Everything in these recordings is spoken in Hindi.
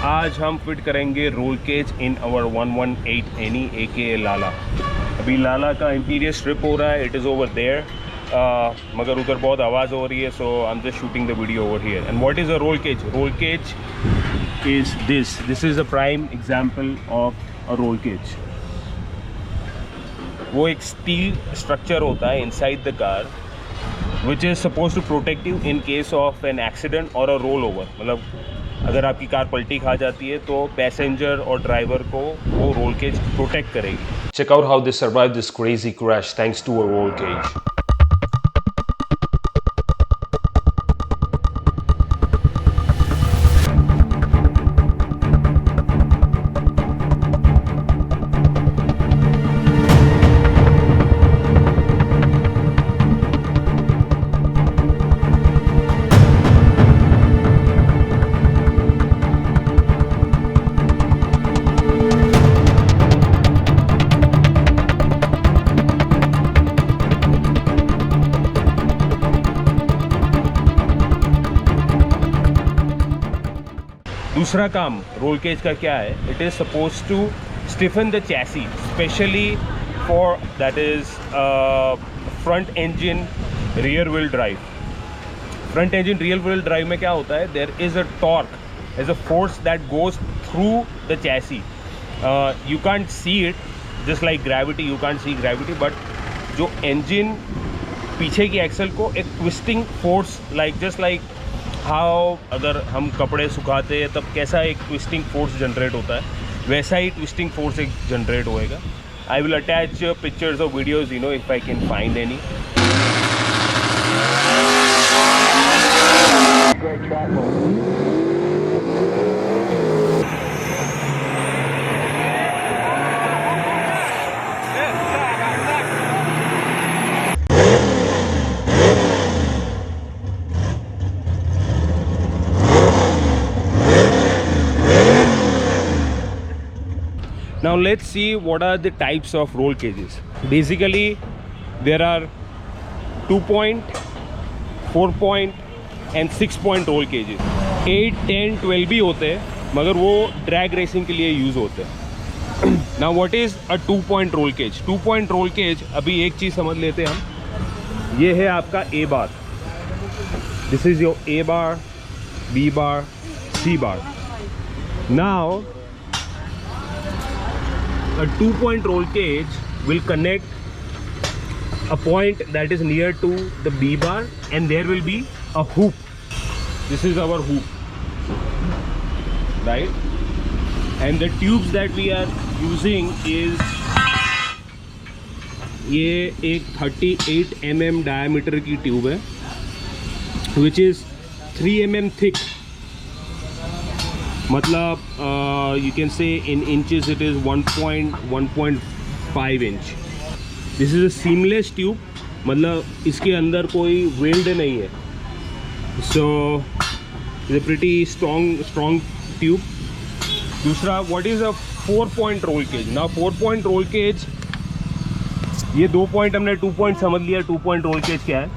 आज हम फिट करेंगे roll cage in our 118 NE AK Lala. अभी लाला का इंटीरियर स्ट्रिप हो रहा है, इट इज़ ओवर देयर, मगर उधर बहुत आवाज़ हो रही है, so I am just shooting the video over here. And what is a roll cage? Roll cage is this is a prime example of a roll cage. वो एक स्टील स्ट्रक्चर होता है inside the car which is suppose to protect you in case of an accident और अ रोल ओवर। मतलब अगर आपकी कार पलटी खा जाती है तो पैसेंजर और ड्राइवर को वो रोल केज प्रोटेक्ट करेगी। Check out how they survive this crazy crash thanks to a roll cage. दूसरा काम रोल केज का क्या है? It is suppose to stiffen the chassis specially for that is front engine rear wheel drive. Front engine rear wheel drive में क्या होता है? There is a torque, is a force that goes through the chassis. You can't see it just like gravity, you can't C gravity, but जो इंजन पीछे की एक्सल को एक twisting force just like how अगर हम कपड़े सुखाते हैं तब कैसा एक ट्विस्टिंग फोर्स जनरेट होता है, वैसा ही ट्विस्टिंग फोर्स एक जनरेट होएगा। आई विल अटैच पिक्चर्स और videos if I can find any. Now let's see what are the types of roll cages. Basically there are 2 point, 4 point and 6 point roll cages. 8, 10, 12 भी होते हैं मगर वो ड्रैग रेसिंग के लिए यूज़ होते हैं। Now what is a 2 point roll cage? 2 point roll cage, अभी एक चीज़ समझ लेते हैं हम। ये है आपका A bar. This is your A bar, B bar, C bar. Now a 2 point roll cage will connect a point that is near to the B bar and there will be a hoop. This is our hoop, right? And the tubes that we are using is ये एक 38 mm diameter की ट्यूब है which is 3 mm thick. मतलब you can say in inches it is 1.5 inch. This is a seamless tube, मतलब इसके अंदर कोई वेल्ड नहीं है, so it's a pretty strong tube. दूसरा what is a 4 point roll cage? Now 4 point roll cage, ये 2 point हमने 2 point समझ लिया। 2 point roll cage क्या है?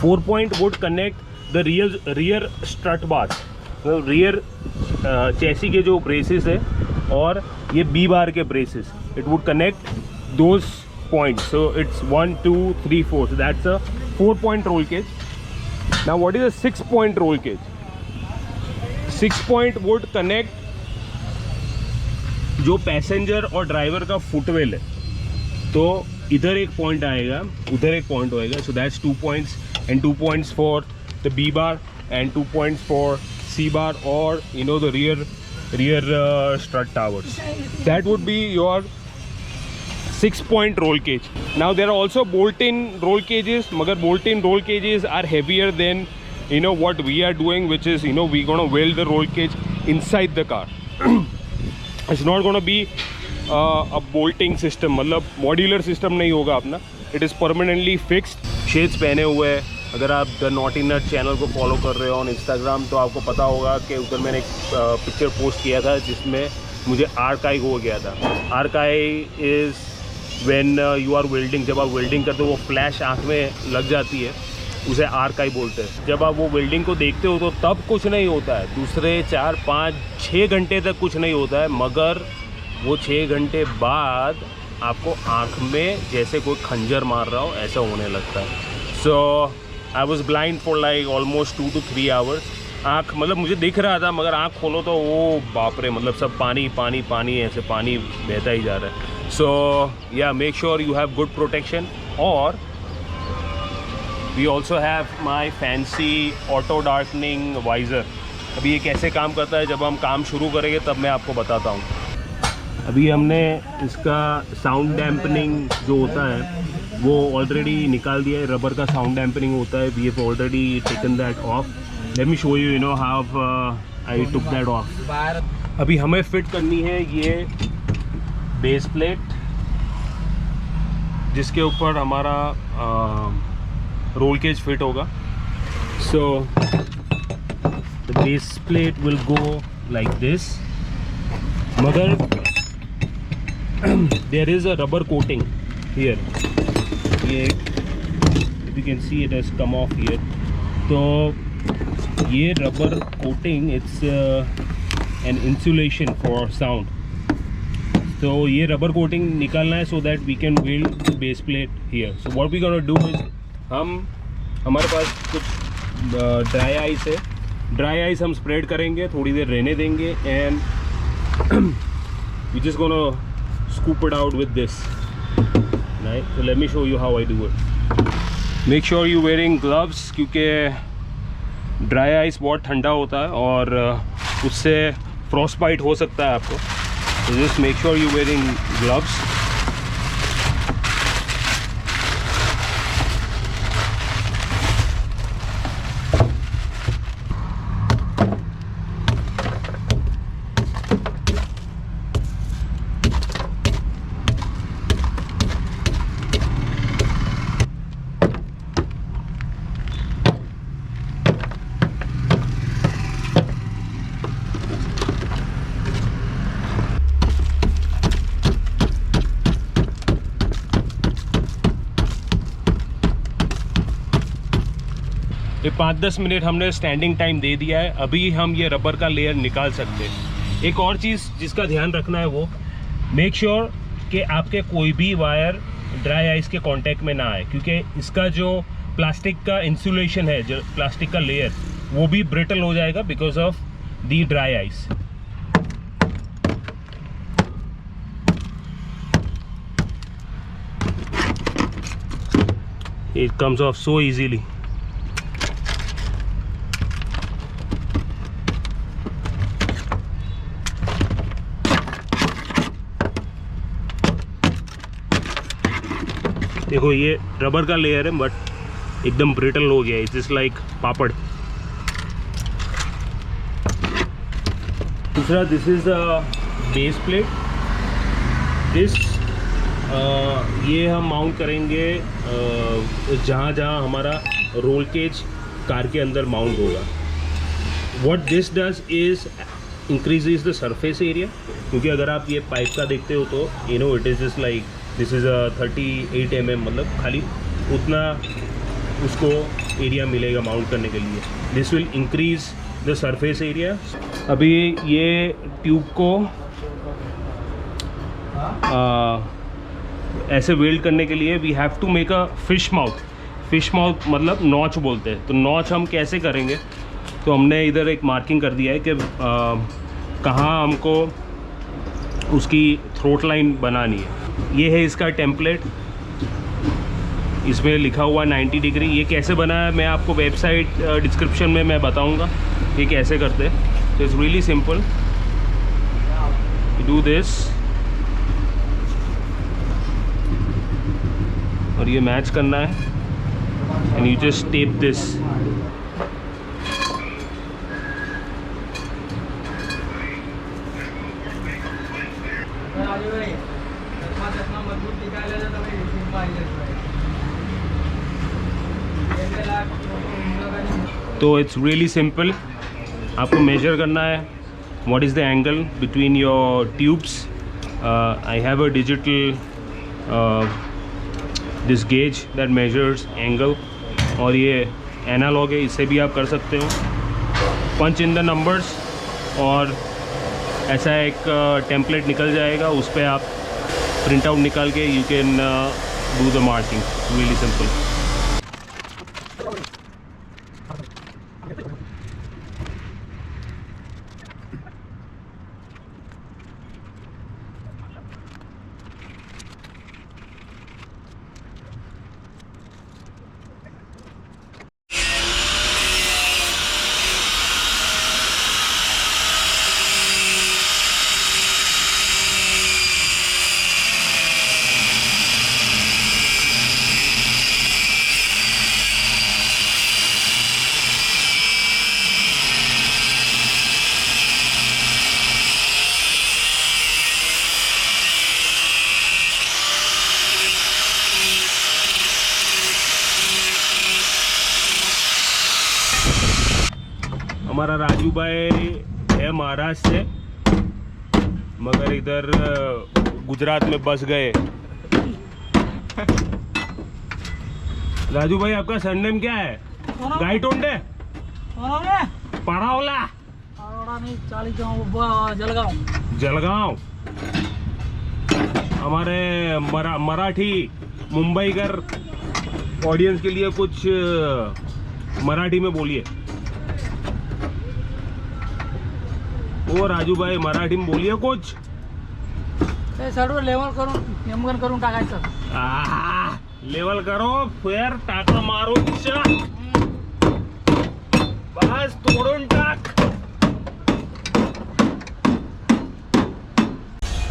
4 point would connect the rear strut bars, rear chassis के जो ब्रेसेस है और ये बी बार के braces, it would connect those points, so it's 1 2 3 4, so that's a 4 point roll cage. Now what is a 6 point roll cage? 6 point would connect जो पैसेंजर और ड्राइवर का फुटवेल है, तो इधर एक पॉइंट आएगा, उधर एक पॉइंट होएगा, so that's 2 points and 2 points for the B bar and 2 points for C bar or the rear strut towers. That would be your 6 point roll cage. Now there are also bolt-in roll cages, magar bolt-in roll cages are heavier than what we are doing, which is we're gonna weld the roll cage inside the car. It's not gonna be a bolting system, मतलब modular system नहीं होगा अपना, it is permanently fixed. Shades पहने हुए है। अगर आप द नॉटी नट चैनल को फॉलो कर रहे हो ऑन इंस्टाग्राम तो आपको पता होगा कि उधर मैंने एक पिक्चर पोस्ट किया था जिसमें मुझे आर्काई हो गया था। Arc eye is when you are welding, जब आप वेल्डिंग करते हो वो फ्लैश आँख में लग जाती है, उसे आर्काई बोलते हैं। जब आप वो वेल्डिंग को देखते हो तो तब कुछ नहीं होता है, दूसरे 4, 5, 6 घंटे तक कुछ नहीं होता है, मगर वो 6 घंटे बाद आपको आँख में जैसे कोई खंजर मार रहा हो ऐसा होने लगता है। So I was blind for like almost 2 to 3 hours. आँख मतलब मुझे दिख रहा था, मगर आँख खोलो तो वो बाप रे, मतलब सब पानी पानी पानी, ऐसे पानी बहता ही जा रहा है। So yeah make sure you have good protection. और we also have my fancy auto darkening visor. अभी ये कैसे काम करता है जब हम काम शुरू करेंगे तब मैं आपको बताता हूँ। अभी हमने इसका साउंड डैम्पनिंग जो होता है वो ऑलरेडी निकाल दिया है। रबर का साउंड डैम्पनिंग होता है, we have already taken that off. Let me show you, you know how I took that off. अभी हमें फिट करनी है ये बेस प्लेट, जिसके ऊपर हमारा रोल केज फिट होगा। So the base plate will go like this, मगर there is a rubber coating here. ये if you can see it has come off here. तो ये rubber coating it's an insulation for sound. तो ये रबर कोटिंग निकालना है so that we can weld base plate here. So what we gonna do is, हमारे पास कुछ ड्राई आइस है, ड्राई आइस हम स्प्रेड करेंगे, थोड़ी देर रहने देंगे, and we just gonna scoop it out with this, right? So let me show you how I do it. Make sure you wearing gloves, क्योंकि ड्राई आइस बहुत ठंडा होता है और उससे फ्रॉस्ट बाइट हो सकता है आपको। So just make sure you wearing gloves. ये 5-10 मिनट हमने स्टैंडिंग टाइम दे दिया है। अभी हम ये रबर का लेयर निकाल सकते हैं। एक और चीज़ जिसका ध्यान रखना है वो मेक श्योर कि आपके कोई भी वायर ड्राई आइस के कांटेक्ट में ना आए, क्योंकि इसका जो प्लास्टिक का इंसुलेशन है, जो प्लास्टिक का लेयर, वो भी ब्रिटल हो जाएगा because of the dry ice. It comes of so easily. देखो ये रबर का लेयर है बट एकदम ब्रिटल हो गया है, इट्स जस्ट लाइक पापड़। दूसरा, this is a base plate. This ये हम माउंट करेंगे जहाँ जहाँ हमारा रोल केज कार के अंदर माउंट होगा। What this does is increases the surface area, क्योंकि अगर आप ये पाइप का देखते हो तो you know it is just like this is a 38 mm, मतलब खाली उतना उसको एरिया मिलेगा माउंट करने के लिए। This will increase the surface area. अभी ये ट्यूब को ऐसे वेल्ड करने के लिए we have to make a fish mouth. Fish mouth मतलब नॉच बोलते हैं। तो नॉच हम कैसे करेंगे, तो हमने इधर एक मार्किंग कर दिया है कि कहाँ हमको उसकी थ्रोट लाइन बनानी है। ये है इसका टेम्पलेट, इसमें लिखा हुआ 90 डिग्री। ये कैसे बना है मैं आपको वेबसाइट डिस्क्रिप्शन में मैं बताऊंगा ये कैसे करते हैं। तो it's really simple, do this और ये मैच करना है and you just tape this. तो इट्स रियली सिंपल, आपको मेजर करना है what is the angle between your tubes. I have a digital this gauge that measures angle, और ये एनालॉग है, इससे भी आप कर सकते हो। पंच इन द नंबर्स और ऐसा एक टेम्पलेट निकल जाएगा, उस पर आप प्रिंट आउट निकाल के you can do the marking, really simple. हमारा राजू भाई है महाराष्ट्र से, मगर इधर गुजरात में बस गए। राजू भाई आपका सरनेम क्या है? गाइटोंडे, पारावला, जलगांव। हमारे मराठी मुंबईकर ऑडियंस के लिए कुछ मराठी में बोलिए। ओ राजू भाई मराठी में बोलिए कुछ। सर्व लेवल करून नेमकन करून टाकायचं। लेवल करो फिर टाका मारो, बस तोड़ून टाक।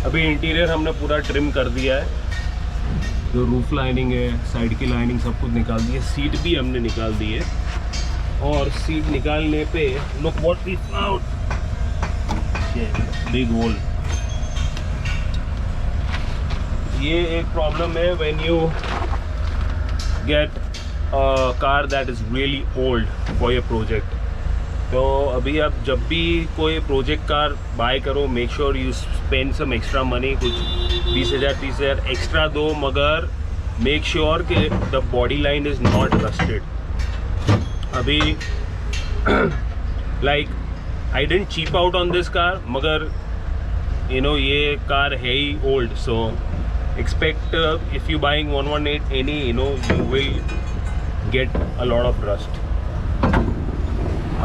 अभी इंटीरियर हमने पूरा ट्रिम कर दिया है, जो रूफ लाइनिंग है, साइड की लाइनिंग सब कुछ निकाल दी है, सीट भी हमने निकाल दी है। और सीट निकालने पे look what we found, big hole. ये एक प्रॉब्लम है when you get a car that is really old for your project. तो अभी आप जब भी कोई प्रोजेक्ट कार बाय करो, make sure you spend some extra money, कुछ 20,000 30,000 एक्स्ट्रा दो, मगर मेक श्योर कि the body line is not rusted. अभी like I didn't cheap out on this car, मगर you know ये कार है ही old, so expect if you buying 118 any, you know you will get a lot of rust.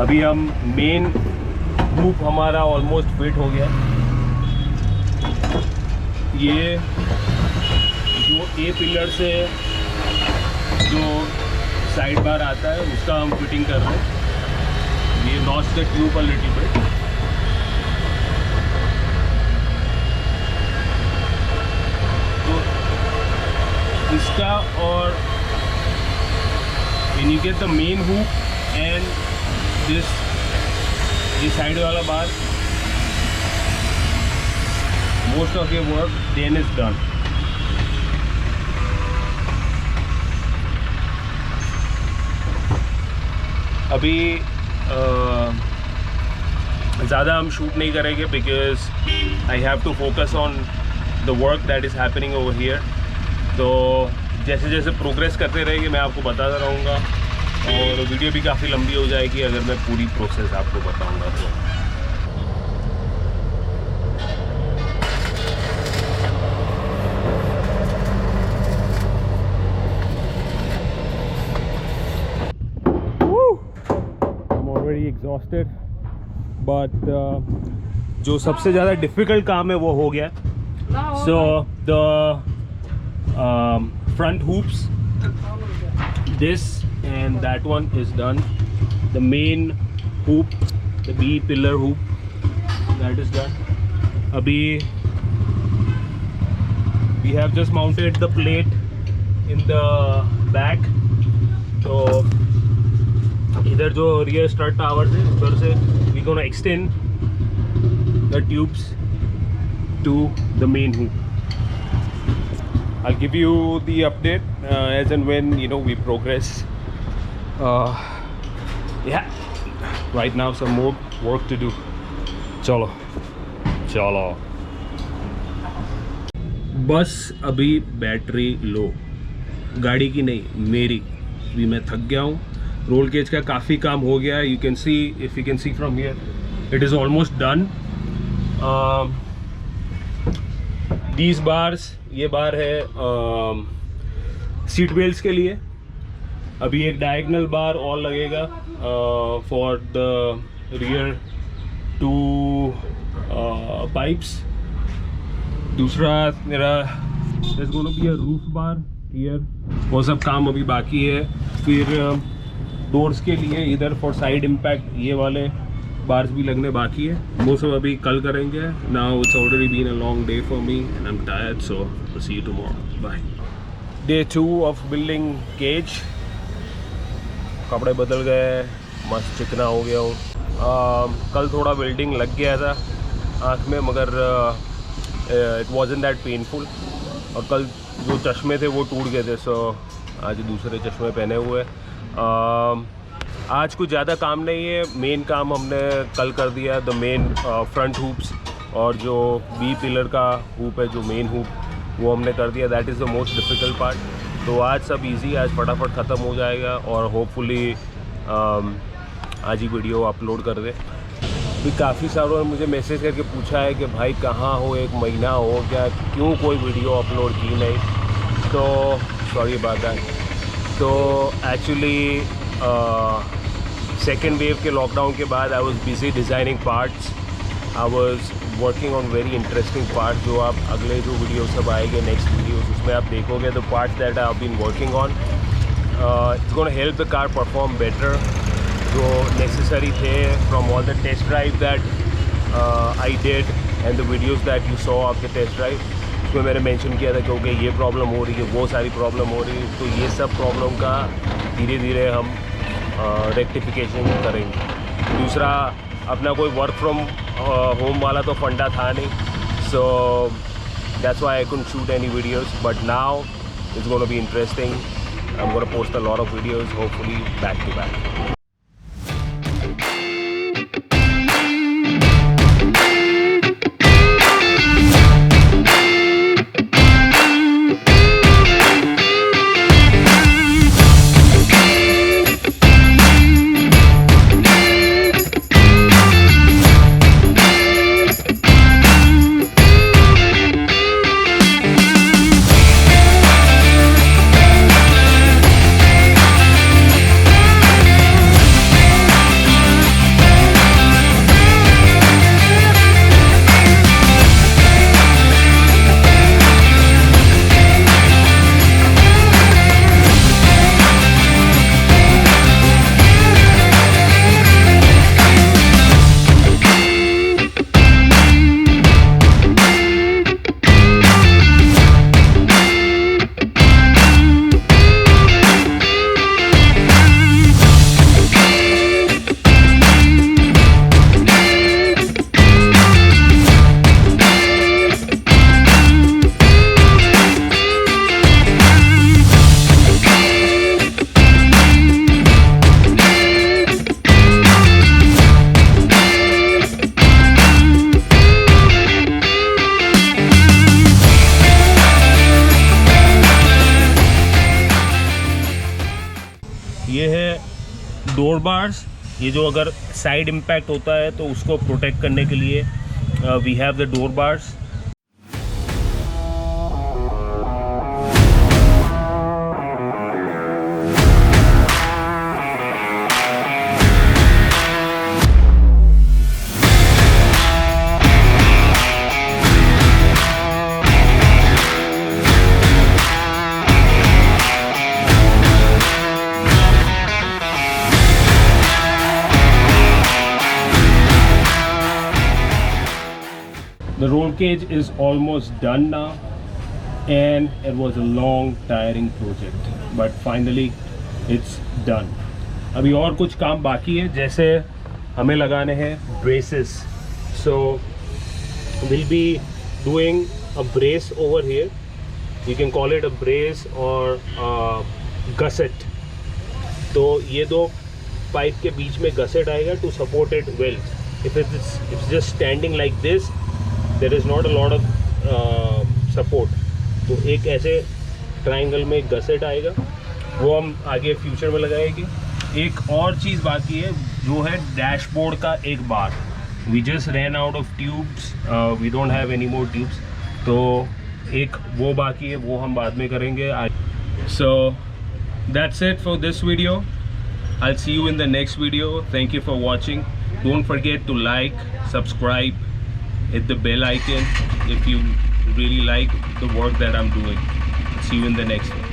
अभी हम मेन रूफ हमारा ऑलमोस्ट फिट हो गया। ये जो ए पिलर से जो साइड बार आता है उसका हम फिटिंग कर रहे हैं। ये notch the tube a little bit. तो इसका और when you get the main hook and this ये साइड वाला बार, most of your work then is done. अभी ज़्यादा हम शूट नहीं करेंगे because I have to focus on the work that is happening over here. तो जैसे जैसे प्रोग्रेस करते रहेंगे मैं आपको बताता रहूँगा, और वीडियो भी काफ़ी लंबी हो जाएगी अगर मैं पूरी प्रोसेस आपको बताऊँगा तो। Exhausted, but जो सबसे ज़्यादा डिफ़िकल्ट काम है वो हो गया। So the front hoops, this and that one is done. The main hoop, the B pillar hoop, that is done. Abhi we have just mounted the plate in the back. So इधर जो रियर स्टार्ट टावर है उधर से we gonna extend the tubes to the main hook. I'll give you the update as and when you know we progress. Yeah, right now some more work to do. चलो चलो। बस अभी बैटरी लो, गाड़ी की नहीं मेरी। अभी मैं थक गया हूँ। रोल केज का काफ़ी काम हो गया है। You can C, if you can C from here, it is almost done. These bars, ये बार है सीट बेल्ट्स के लिए। अभी एक डायगनल बार और लगेगा for the rear to pipes. दूसरा मेरा there's going to be a roof bar here। वो सब काम अभी बाकी है। फिर डोर्स के लिए इधर फॉर साइड इम्पैक्ट ये वाले बार्स भी लगने बाकी है। वो सब अभी कल करेंगे। Now it's already been a long day for me and I am tired, so see you tomorrow, bye. Day 2 of building cage. कपड़े बदल गए, मस्त चिकना हो गया हूँ। कल थोड़ा बिल्डिंग लग गया था आँख में, मगर इट वॉजंट दैट पेनफुल। और कल जो चश्मे थे वो टूट गए थे, सो आज दूसरे चश्मे पहने हुए। आज कुछ ज़्यादा काम नहीं है। मेन काम हमने कल कर दिया, द मेन फ्रंट हुप्स और जो बी पिलर का हुप है, जो मेन हुप, वो हमने कर दिया। That is the most difficult part. तो आज सब इजी, आज फटाफट ख़त्म हो जाएगा और होपफुली आज ही वीडियो अपलोड कर दे। भी काफ़ी सारों ने मुझे मैसेज करके पूछा है कि भाई कहाँ हो, 1 महीना हो गया, क्यों कोई वीडियो अपलोड की नहीं। तो सॉरी अबाउट दैट। तो एक्चुअली सेकेंड वेव के लॉकडाउन के बाद I was busy designing parts. I was working on very interesting part, जो आप अगले जो वीडियो सब आएंगे नेक्स्ट वीडियोस, उसमें आप देखोगे the parts that I have been working on. It's gonna help the car perform better, जो नेसेसरी थे from all the test drive that I did and the videos that you saw of the test drive. उसमें मैंने मेंशन किया था क्योंकि ये प्रॉब्लम हो रही है, वो सारी प्रॉब्लम हो रही है, तो ये सब प्रॉब्लम का धीरे धीरे हम रेक्टिफिकेशन करेंगे। दूसरा, अपना कोई वर्क फ्रॉम होम वाला तो फंडा था नहीं, so that's why I couldn't shoot any videos, but now it's gonna be interesting. I am gonna post a lot of videos, hopefully back to back. ये है डोर बार्स। ये जो अगर साइड इम्पैक्ट होता है तो उसको प्रोटेक्ट करने के लिए we have the door bars. The roll cage is almost done now, and it was a long tiring project, but finally it's done. अभी और कुछ काम बाकी है, जैसे हमें लगाने हैं braces. So we'll be doing a brace over here. You can call it a brace or a gusset. तो ये दो पाइप के बीच में गसेट आएगा to support it well. If it's just standing like this, there is not a lot of support. तो एक ऐसे ट्राइंगल में गसेट आएगा वो हम आगे फ्यूचर में लगाएंगे। एक और चीज़ बाकी है जो है डैशबोर्ड का एक बार। We just ran out of tubes, we don't have any more tubes, तो एक वो बाकी है, वो हम बाद में करेंगे। So that's it for this video. I'll see you in the next video. Thank you for watching. Don't forget to like, subscribe, hit the bell icon if you really like the work that I'm doing. See you in the next one.